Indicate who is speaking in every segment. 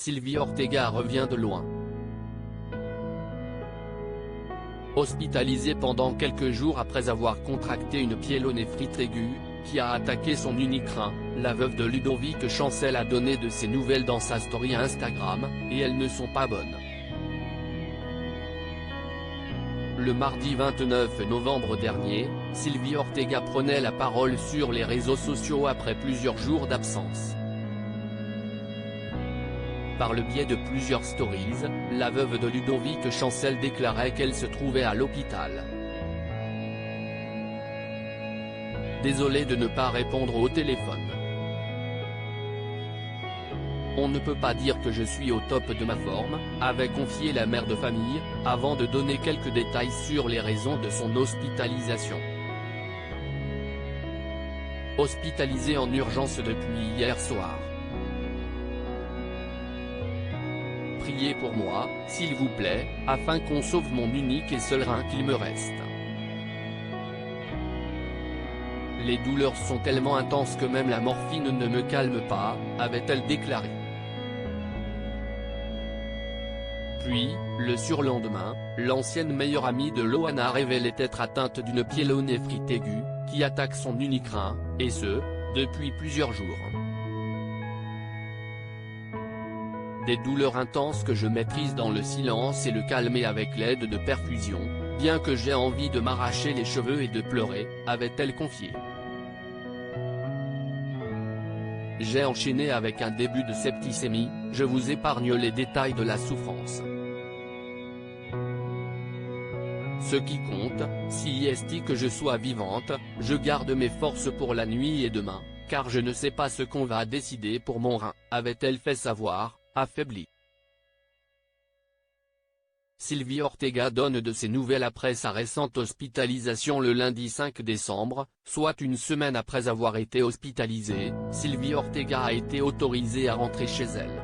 Speaker 1: Sylvie Ortega revient de loin. Hospitalisée pendant quelques jours après avoir contracté une pyélonéphrite aiguë, qui a attaqué son unique rein, la veuve de Ludovic Chancel a donné de ses nouvelles dans sa story Instagram, et elles ne sont pas bonnes. Le mardi 29 novembre dernier, Sylvie Ortega prenait la parole sur les réseaux sociaux après plusieurs jours d'absence. Par le biais de plusieurs stories, la veuve de Ludovic Chancel déclarait qu'elle se trouvait à l'hôpital. Désolée de ne pas répondre au téléphone. On ne peut pas dire que je suis au top de ma forme, avait confié la mère de famille, avant de donner quelques détails sur les raisons de son hospitalisation. Hospitalisée en urgence depuis hier soir. Priez pour moi, s'il vous plaît, afin qu'on sauve mon unique et seul rein qu'il me reste. Les douleurs sont tellement intenses que même la morphine ne me calme pas, avait-elle déclaré. Puis, le surlendemain, l'ancienne meilleure amie de Loana révélait être atteinte d'une pyélonéphrite aiguë, qui attaque son unique rein, et ce, depuis plusieurs jours. Des douleurs intenses que je maîtrise dans le silence et le calmer avec l'aide de perfusion, bien que j'ai envie de m'arracher les cheveux et de pleurer, avait-elle confié. J'ai enchaîné avec un début de septicémie, je vous épargne les détails de la souffrance. Ce qui compte, si est que je sois vivante, je garde mes forces pour la nuit et demain, car je ne sais pas ce qu'on va décider pour mon rein, avait-elle fait savoir, affaiblie. Sylvie Ortega donne de ses nouvelles après sa récente hospitalisation le lundi 5 décembre, soit une semaine après avoir été hospitalisée. Sylvie Ortega a été autorisée à rentrer chez elle.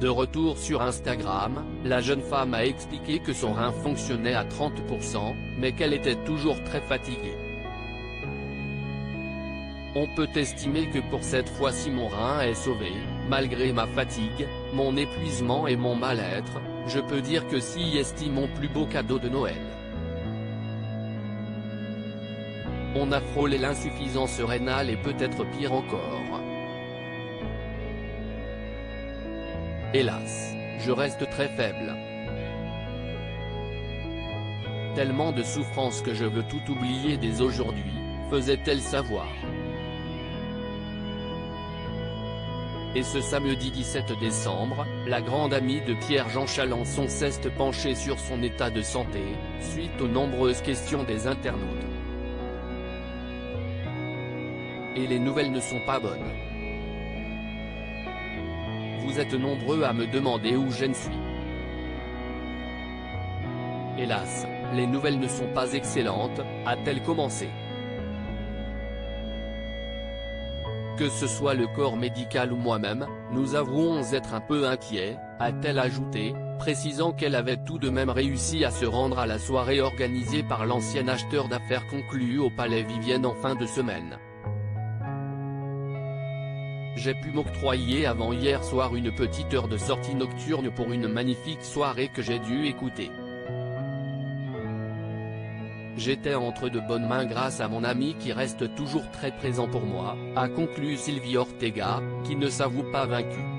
Speaker 1: De retour sur Instagram, la jeune femme a expliqué que son rein fonctionnait à 30%, mais qu'elle était toujours très fatiguée. On peut estimer que pour cette fois-ci mon rein est sauvé, malgré ma fatigue, mon épuisement et mon mal-être, je peux dire que si est mon plus beau cadeau de Noël. On a frôlé l'insuffisance rénale et peut-être pire encore. Hélas, je reste très faible. Tellement de souffrance que je veux tout oublier dès aujourd'hui, faisait-elle savoir. Et ce samedi 17 décembre, la grande amie de Pierre-Jean Chalençon s'est penchée sur son état de santé, suite aux nombreuses questions des internautes. Et les nouvelles ne sont pas bonnes. Vous êtes nombreux à me demander où je suis. Hélas, les nouvelles ne sont pas excellentes, a-t-elle commencé. Que ce soit le corps médical ou moi-même, nous avouons être un peu inquiets, a-t-elle ajouté, précisant qu'elle avait tout de même réussi à se rendre à la soirée organisée par l'ancien acheteur d'affaires conclue au Palais Vivienne en fin de semaine. J'ai pu m'octroyer avant hier soir une petite heure de sortie nocturne pour une magnifique soirée que j'ai dû écouter. J'étais entre de bonnes mains grâce à mon ami qui reste toujours très présent pour moi, a conclu Sylvie Ortega, qui ne s'avoue pas vaincue.